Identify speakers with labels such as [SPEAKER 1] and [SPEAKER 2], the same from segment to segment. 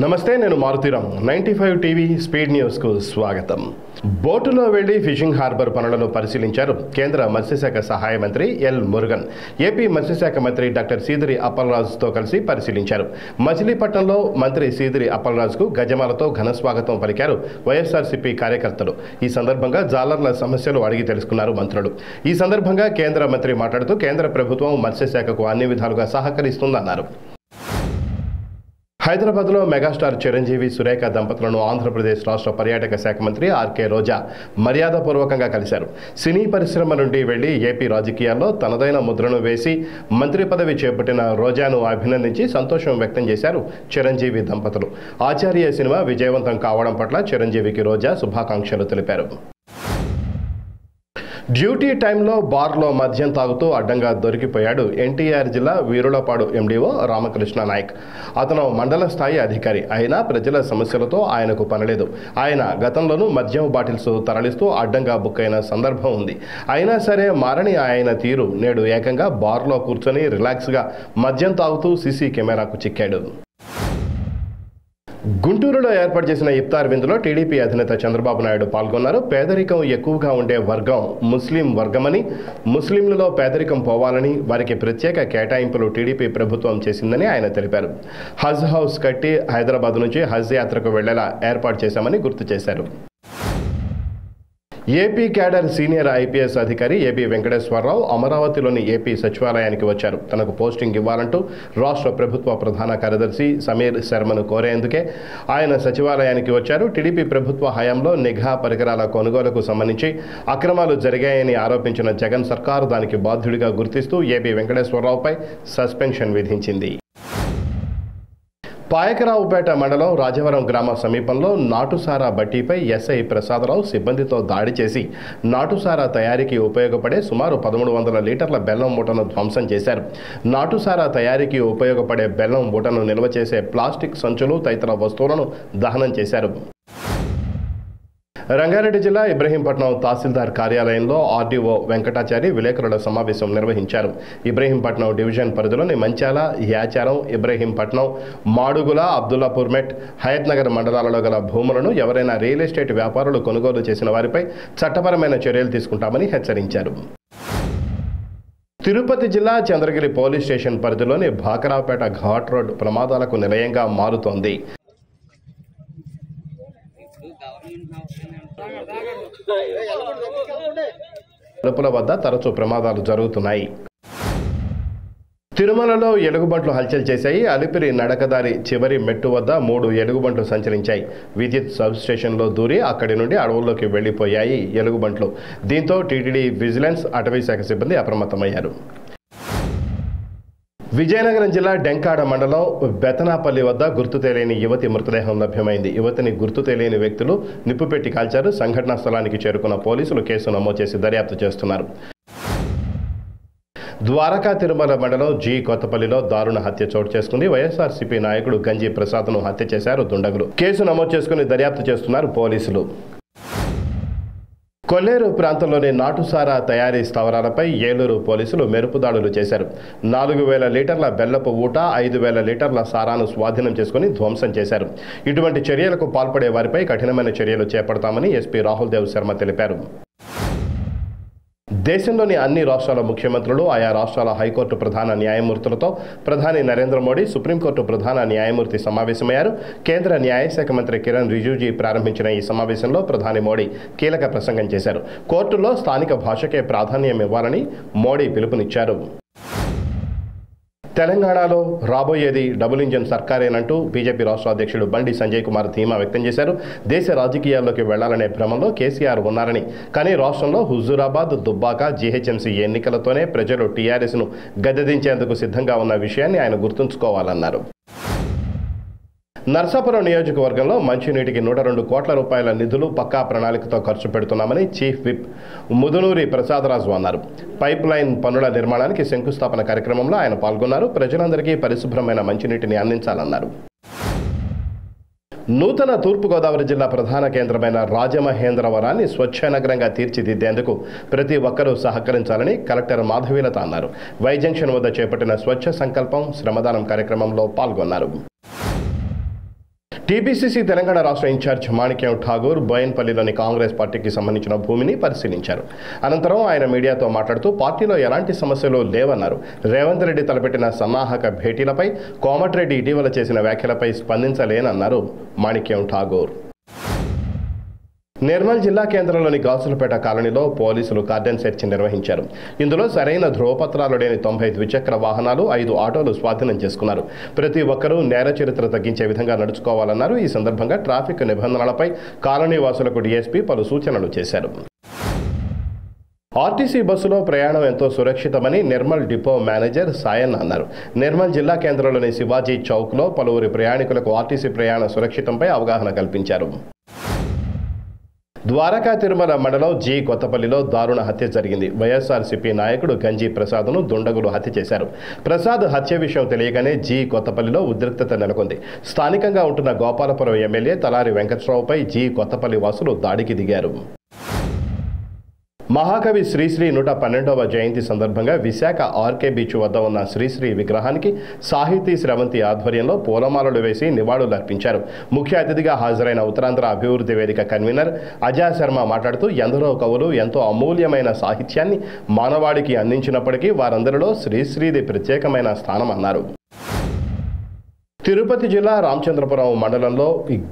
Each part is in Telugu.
[SPEAKER 1] నమస్తే, నేను మారుతీరామ్. 95 టీవీ స్పీడ్ న్యూస్కు స్వాగతం. బోటులో వెళ్లి ఫిషింగ్ హార్బర్ పనులను పరిశీలించారు కేంద్ర మత్స్యశాఖ సహాయ మంత్రి ఎల్ మురుగన్. ఏపీ మత్స్యశాఖ మంత్రి డాక్టర్ సీదిరి అప్పలరాజుతో కలిసి పరిశీలించారు. మచిలీపట్నంలో మంత్రి సీదిరి అప్పలరాజుకు గజమాలతో ఘన స్వాగతం పలికారు వైఎస్ఆర్సీపీ కార్యకర్తలు. ఈ సందర్భంగా జాలర్ల సమస్యలు అడిగి తెలుసుకున్నారు మంత్రులు. ఈ సందర్భంగా కేంద్ర మంత్రి మాట్లాడుతూ కేంద్ర ప్రభుత్వం మత్స్యశాఖకు అన్ని విధాలుగా సహకరిస్తుందన్నారు. హైదరాబాద్లో మెగాస్టార్ చిరంజీవి సురేఖ దంపతులను ఆంధ్రప్రదేశ్ రాష్ట్ర పర్యాటక శాఖ మంత్రి ఆర్కే రోజా మర్యాదపూర్వకంగా కలిశారు. సినీ పరిశ్రమ నుండి వెళ్లి ఏపీ రాజకీయాల్లో తనదైన ముద్రను వేసి మంత్రి పదవి చేపట్టిన రోజాను అభినందించి సంతోషం వ్యక్తం చేశారు చిరంజీవి దంపతులు. ఆచార్య సినిమా విజయవంతం కావడం పట్ల చిరంజీవికి రోజా శుభాకాంక్షలు తెలిపారు. డ్యూటీ టైంలో బార్లో మద్యం తాగుతూ అడ్డంగా దొరికిపోయాడు ఎన్టీఆర్ జిల్లా వీరులపాడు ఎండీఓ రామకృష్ణ నాయక్. అతను మండల స్థాయి అధికారి అయినా ప్రజల సమస్యలతో ఆయనకు పనిలేదు. ఆయన గతంలోనూ మద్యం బాటిల్స్ తరలిస్తూ అడ్డంగా బుక్ అయిన సందర్భం ఉంది. అయినా సరే మారని ఆయన తీరు నేడు ఏకంగా బార్లో కూర్చొని రిలాక్స్గా మద్యం తాగుతూ సీసీ కెమెరాకు చిక్కాడు. గుంటూరులో ఏర్పాటు చేసిన ఇఫ్తార్ విందులో టీడీపీ అధినేత చంద్రబాబు నాయుడు పాల్గొన్నారు. పేదరికం ఎక్కువగా ఉండే వర్గం ముస్లిం వర్గమని, ముస్లింలలో పేదరికం పోవాలని వారికి ప్రత్యేక కేటాయింపులు టీడీపీ ప్రభుత్వం చేసిందని ఆయన తెలిపారు. హజ్ హౌస్ కట్టి హైదరాబాద్ నుంచి హజ్ యాత్రకు వెళ్లేలా ఏర్పాటు చేశామని గుర్తు చేశారు. ఏపీ క్యాడర్ సీనియర్ ఐపీఎస్ అధికారి ఏబీ వెంకటేశ్వరరావు అమరావతిలోని ఏపీ సచివాలయానికి వచ్చారు. తనకు పోస్టింగ్ ఇవ్వాలంటూ రాష్ట్ర ప్రభుత్వ ప్రధాన కార్యదర్శి సమీర్ శర్మను కోరేందుకే ఆయన సచివాలయానికి వచ్చారు. టీడీపీ ప్రభుత్వ హయాంలో నిఘా పరికరాల కొనుగోలుకు సంబంధించి అక్రమాలు జరిగాయని ఆరోపించిన జగన్ సర్కారు దానికి బాధ్యుడిగా గుర్తిస్తూ ఏబీ వెంకటేశ్వరరావుపై సస్పెన్షన్ విధించింది. పాయకరావుపేట మండలం రాజవరం గ్రామ సమీపంలో నాటుసారా బట్టీపై ఎస్ఐ ప్రసాదరావు సిబ్బందితో దాడి చేసి నాటుసారా తయారీకి ఉపయోగపడే సుమారు 1300 లీటర్ల బెల్లం మూటను ధ్వంసం చేశారు. నాటుసారా తయారీకి ఉపయోగపడే బెల్లం మూటను నిల్వ చేసే ప్లాస్టిక్ సంచులు తదితర వస్తువులను దహనం చేశారు. రంగారెడ్డి జిల్లా ఇబ్రహీంపట్నం తహసీల్దార్ కార్యాలయంలో ఆర్డీఓ వెంకటాచారి విలేకరుల సమావేశం నిర్వహించారు. ఇబ్రహీంపట్నం డివిజన్ పరిధిలోని మంచాల, యాచారం, ఇబ్రహీంపట్నం, మాడుగుల, అబ్దుల్లాపూర్ మెట్, హయత్ నగర్ మండలాలలో గల భూములను ఎవరైనా రియల్ ఎస్టేట్ వ్యాపారులు కొనుగోలు చేసిన వారిపై చట్టపరమైన చర్యలు తీసుకుంటామని హెచ్చరించారు. తిరుపతి జిల్లా చంద్రగిరి పోలీస్ స్టేషన్ పరిధిలోని భాకరావుపేట ఘాట్ రోడ్ ప్రమాదాలకు నిలయంగా మారుతోంది. అరుపుల వద్ద తరచూ ప్రమాదాలు జరుగుతున్నాయి. తిరుమలలో ఎలుగుబంట్లు హల్చల్ చేశాయి. అలిపిరి నడకదారి చివరి మెట్టు వద్ద 3 ఎలుగుబంట్లు సంచరించాయి. విద్యుత్ సబ్ స్టేషన్లో దూరి అక్కడి నుండి అడవుల్లోకి వెళ్లిపోయాయి ఎలుగుబంట్లు. దీంతో టీటీడీ విజిలెన్స్, అటవీ శాఖ సిబ్బంది అప్రమత్తమయ్యారు. విజయనగరం జిల్లా డెంకాడ మండలం బెతనాపల్లి వద్ద గుర్తు తెలియని యువతి మృతదేహం లభ్యమైంది. యువతిని గుర్తు తెలియని వ్యక్తులు నిప్పుపెట్టి కాల్చారు. సంఘటనా స్థలానికి చేరుకున్న పోలీసులు కేసు నమోదు చేసి దర్యాప్తు చేస్తున్నారు. ద్వారకా తిరుమల మండలం జి కొత్తపల్లిలో దారుణ హత్య చోటు చేసుకుంది. వైఎస్ఆర్సీపీ నాయకుడు గంజి ప్రసాద్ను హత్య చేశారు దుండగులు. కేసు నమోదు చేసుకుని దర్యాప్తు చేస్తున్నారు పోలీసులు. కొల్లేరు ప్రాంతంలోని నాటుసారా తయారీ స్థావరాలపై ఏలూరు పోలీసులు మెరుపుదాడులు చేశారు. 4000 లీటర్ల బెల్లపు ఊట, 5000 లీటర్ల సారాను స్వాధీనం చేసుకుని ధ్వంసం చేశారు. ఇటువంటి చర్యలకు పాల్పడే వారిపై కఠినమైన చర్యలు చేపడతామని ఎస్పీ రాహుల్ దేవ్ శర్మ తెలిపారు. దేశంలోని అన్ని రాష్ట్రాల ముఖ్యమంత్రులు, ఆయా రాష్ట్రాల హైకోర్టు ప్రధాన న్యాయమూర్తులతో ప్రధాని నరేంద్ర మోడీ, సుప్రీంకోర్టు ప్రధాన న్యాయమూర్తి సమావేశమయ్యారు. కేంద్ర న్యాయశాఖ మంత్రి కిరణ్ రిజిజు ప్రారంభించిన ఈ సమావేశంలో ప్రధాని మోడీ కీలక ప్రసంగం చేశారు. కోర్టుల్లో స్థానిక భాషకే ప్రాధాన్యం ఇవ్వాలని మోడీ పిలుపునిచ్చారు. తెలంగాణలో రాబోయేది డబుల్ ఇంజన్ సర్కారేనంటూ బీజేపీ రాష్ట్ర అధ్యక్షుడు బండి సంజయ్ కుమార్ ధీమా వ్యక్తం చేశారు. దేశ రాజకీయాల్లోకి వెళ్లాలనే భ్రమంలో కేసీఆర్ ఉన్నారని, కానీ రాష్ట్రంలో హుజూరాబాద్, దుబ్బాక, జీహెచ్ఎంసీ ఎన్నికలతోనే ప్రజలు టీఆర్ఎస్ను గద్దెదించేందుకు సిద్ధంగా ఉన్న విషయాన్ని ఆయన గుర్తుంచుకోవాలన్నారు. నర్సాపురం నియోజకవర్గంలో మంచినీటికి 102 కోట్ల రూపాయల నిధులు పక్కా ప్రణాళికతో ఖర్చు పెడుతున్నామని చీఫ్ విప్ ముదునూరి ప్రసాదరాజు అన్నారు. పైప్ లైన్ పనుల నిర్మాణానికి శంకుస్థాపన కార్యక్రమంలో ఆయన పాల్గొన్నారు. ప్రజలందరికీ పరిశుభ్రమైన మంచినీటిని అందించాలన్నారు. నూతన తూర్పుగోదావరి జిల్లా ప్రధాన కేంద్రమైన రాజమహేంద్రవరాన్ని స్వచ్ఛ నగరంగా తీర్చిదిద్దేందుకు ప్రతి ఒక్కరూ సహకరించాలని కలెక్టర్ మాధవీలత అన్నారు. వై జంక్షన్ వద్ద చేపట్టిన స్వచ్ఛ సంకల్పం శ్రమదానం కార్యక్రమంలో పాల్గొన్నారు. టీపీసీసీ తెలంగాణ రాష్ట్ర ఇన్ఛార్జ్ మాణిక్యం ఠాగూర్ బోయన్పల్లిలోని కాంగ్రెస్ పార్టీకి సంబంధించిన భూమిని పరిశీలించారు. అనంతరం ఆయన మీడియాతో మాట్లాడుతూ పార్టీలో ఎలాంటి సమస్యలు లేవన్నారు. రేవంత్ రెడ్డి తలపెట్టిన సన్నాహక భేటీలపై కోమటిరెడ్డి ఇటీవల చేసిన వ్యాఖ్యలపై స్పందించలేనన్నారు మాణిక్యం ఠాగూర్. నిర్మల్ జిల్లా కేంద్రంలోని గాసులపేట కాలనీలో పోలీసులు కార్డన్ సెర్చ్ నిర్వహించారు. ఇందులో సరైన ధ్రువపత్రాలు లేని 90 ద్విచక్ర వాహనాలు, 5 ఆటోలు స్వాధీనం చేసుకున్నారు. ప్రతి ఒక్కరూ నేర చరిత్ర తగ్గించే విధంగా నడుచుకోవాలన్నారు. ఈ సందర్భంగా ట్రాఫిక్ నిబంధనలపై కాలనీ వాసులకు డీఎస్పీ పలు సూచనలు చేశారు. ఆర్టీసీ బస్సులో ప్రయాణం ఎంతో సురక్షితమని నిర్మల్ డిపో మేనేజర్ సాయన్ అన్నారు. నిర్మల్ జిల్లా కేంద్రంలోని శివాజీ చౌక్లో పలువురి ప్రయాణికులకు ఆర్టీసీ ప్రయాణ సురక్షితంపై అవగాహన కల్పించారు. ద్వారకా తిరుమల మండలం జి కొత్తపల్లిలో దారుణ హత్య జరిగింది. వైఎస్ఆర్సీపీ నాయకుడు గంజి ప్రసాద్ను దుండగులు హత్య చేశారు. ప్రసాద్ హత్య విషయం తెలియగానే జి కొత్తపల్లిలో ఉద్రిక్తత నెలకొంది. స్థానికంగా ఉంటున్న గోపాలపురం ఎమ్మెల్యే తలారి వెంకట్రావుపై జి కొత్తపల్లి వాసులు దాడికి దిగారు. మహాకవి శ్రీశ్రీ 112వ జయంతి సందర్భంగా విశాఖ ఆర్కే బీచ్ వద్ద ఉన్న శ్రీశ్రీ విగ్రహానికి సాహితీ స్రవంతి ఆధ్వర్యంలో పూలమాలలు వేసి నివాళులర్పించారు. ముఖ్య అతిథిగా హాజరైన ఉత్తరాంధ్ర అభివృద్ధి వేదిక కన్వీనర్ అజయ్ శర్మ మాట్లాడుతూ ఎందరో కవులు ఎంతో అమూల్యమైన సాహిత్యాన్ని మానవాళికి అందించినప్పటికీ వారందరిలో శ్రీశ్రీది ప్రత్యేకమైన స్థానం అన్నారు. తిరుపతి జిల్లా రామచంద్రపురం మండలంలో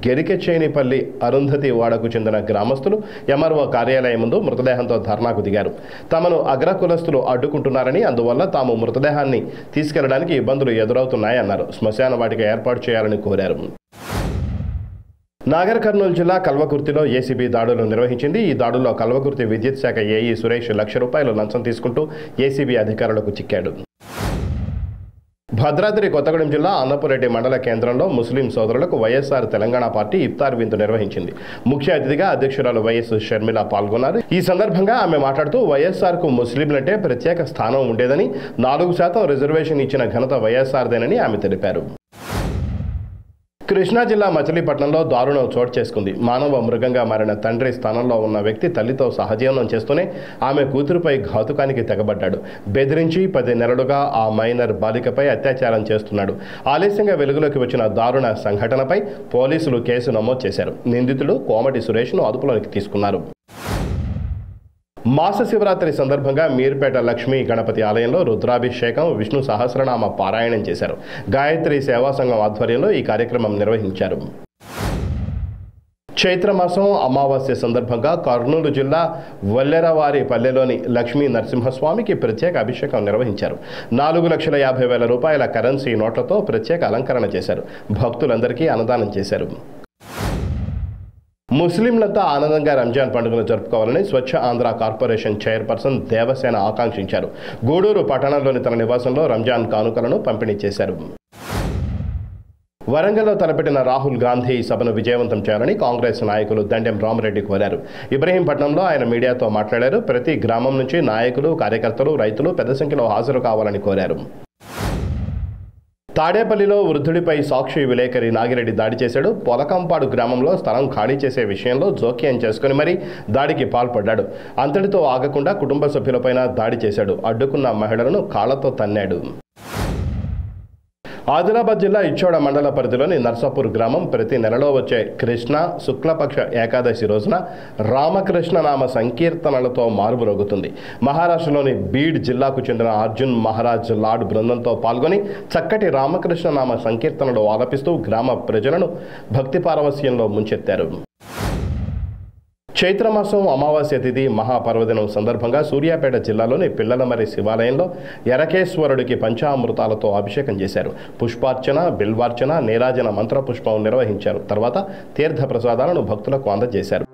[SPEAKER 1] గెరికెచేనిపల్లి అరుంధతి వాడకు చెందిన గ్రామస్తులు ఎంఆర్ఓ కార్యాలయం ముందు మృతదేహంతో ధర్నాకు దిగారు. తమను అగ్రకులస్తులు అడ్డుకుంటున్నారని, అందువల్ల తాము మృతదేహాన్ని తీసుకెళ్లడానికి ఇబ్బందులు ఎదురవుతున్నాయన్నారు. శ్మశాన వాటిక ఏర్పాటు చేయాలని కోరారు. నాగర్ కర్నూలు జిల్లా కల్వకుర్తిలో ఏసీబీ దాడులు నిర్వహించింది. ఈ దాడుల్లో కల్వకుర్తి విద్యుత్ శాఖ ఏఈ సురేష్ ₹1,00,000 లంచం తీసుకుంటూ ఏసీబీ అధికారులకు చిక్కాడు. భద్రాద్రి కొత్తగూడెం జిల్లా అన్నపురెడ్డి మండల కేంద్రంలో ముస్లిం సోదరులకు వైఎస్ఆర్ తెలంగాణ పార్టీ ఇఫ్తార్ విందు నిర్వహించింది. ముఖ్య అతిథిగా అధ్యక్షురాలు వైఎస్ షర్మిల పాల్గొన్నారు. ఈ సందర్భంగా ఆమె మాట్లాడుతూ వైఎస్ఆర్కు ముస్లింలంటే ప్రత్యేక స్థానం ఉండేదని, 4% రిజర్వేషన్ ఇచ్చిన ఘనత వైఎస్ఆర్దేనని ఆమె తెలిపారు. కృష్ణా జిల్లా మచిలీపట్నంలో దారుణం చోటు చేసుకుంది. మానవ మృగంగా మారిన తండ్రి స్థానంలో ఉన్న వ్యక్తి తల్లితో సహజీవనం చేస్తూనే ఆమె కూతురుపై ఘాతుకానికి తెగబడ్డాడు. బెదిరించి 10 నెలలుగా ఆ మైనర్ బాలికపై అత్యాచారం చేస్తున్నాడు. ఆలస్యంగా వెలుగులోకి వచ్చిన దారుణ సంఘటనపై పోలీసులు కేసు నమోదు చేశారు. నిందితుడు కోమటి సురేష్ను అదుపులోకి తీసుకున్నారు. మాస శివరాత్రి సందర్భంగా మీర్పేట లక్ష్మీ గణపతి ఆలయంలో రుద్రాభిషేకం, విష్ణు సహస్రనామ పారాయణం చేశారు. గాయత్రి సేవా సంఘం ఆధ్వర్యంలో ఈ కార్యక్రమం నిర్వహించారు. చైత్రమాసం అమావాస్య సందర్భంగా కర్నూలు జిల్లా వల్లెరవారి పల్లెలోని లక్ష్మీ నరసింహస్వామికి ప్రత్యేక అభిషేకం నిర్వహించారు. ₹4,50,000 కరెన్సీ నోట్లతో ప్రత్యేక అలంకరణ చేశారు. భక్తులందరికీ అన్నదానం చేశారు. ముస్లింలంతా ఆనందంగా రంజాన్ పండుగను జరుపుకోవాలని స్వచ్ఛ ఆంధ్ర కార్పొరేషన్ చైర్పర్సన్ దేవసేన ఆకాంక్షించారు. గూడూరు పట్టణంలోని తన నివాసంలో రంజాన్ కానుకలను పంపిణీ చేశారు. వరంగల్లో తలపెట్టిన రాహుల్ గాంధీ సభను విజయవంతం చేయాలని కాంగ్రెస్ నాయకులు దండెం రామరెడ్డి కోరారు. ఇబ్రహీంపట్నంలో ఆయన మీడియాతో మాట్లాడారు. ప్రతి గ్రామం నుంచి నాయకులు, కార్యకర్తలు, రైతులు పెద్ద సంఖ్యలో హాజరు కావాలని కోరారు. తాడేపల్లిలో వృద్ధుడిపై సాక్షి విలేకరి నాగిరెడ్డి దాడి చేశాడు. పొలకంపాడు గ్రామంలో స్థలం ఖాళీ చేసే విషయంలో జోక్యం చేసుకుని మరీ దాడికి పాల్పడ్డాడు. అంతటితో ఆగకుండా కుటుంబ సభ్యులపైన దాడి చేశాడు. అడ్డుకున్న మహిళలను కాళ్లతో తన్నాడు. ఆదిలాబాద్ జిల్లా ఇచ్చోడ మండల పరిధిలోని నర్సాపూర్ గ్రామం ప్రతి నెలలో వచ్చే కృష్ణ శుక్లపక్ష ఏకాదశి రోజున రామకృష్ణ నామ సంకీర్తనలతో మారుమ్రోగుతుంది. మహారాష్ట్రలోని బీడ్ జిల్లాకు చెందిన అర్జున్ మహారాజ్ లాడ్ బృందంతో పాల్గొని చక్కటి రామకృష్ణ నామ సంకీర్తనలు ఆలపిస్తూ గ్రామ ప్రజలను భక్తి పారవస్యంలో ముంచెత్తారు. చైత్రమాసం అమావాస్య తిథి మహాపర్వదినం సందర్భంగా సూర్యాపేట జిల్లాలోని పిల్లలమరి శివాలయంలో ఎరకేశ్వరుడికి పంచామృతాలతో అభిషేకం చేశారు. పుష్పార్చన, బిల్వార్చన, నీరాజన మంత్రపుష్పం నిర్వహించారు. తర్వాత తీర్థ ప్రసాదాలను భక్తులకు అందజేశారు.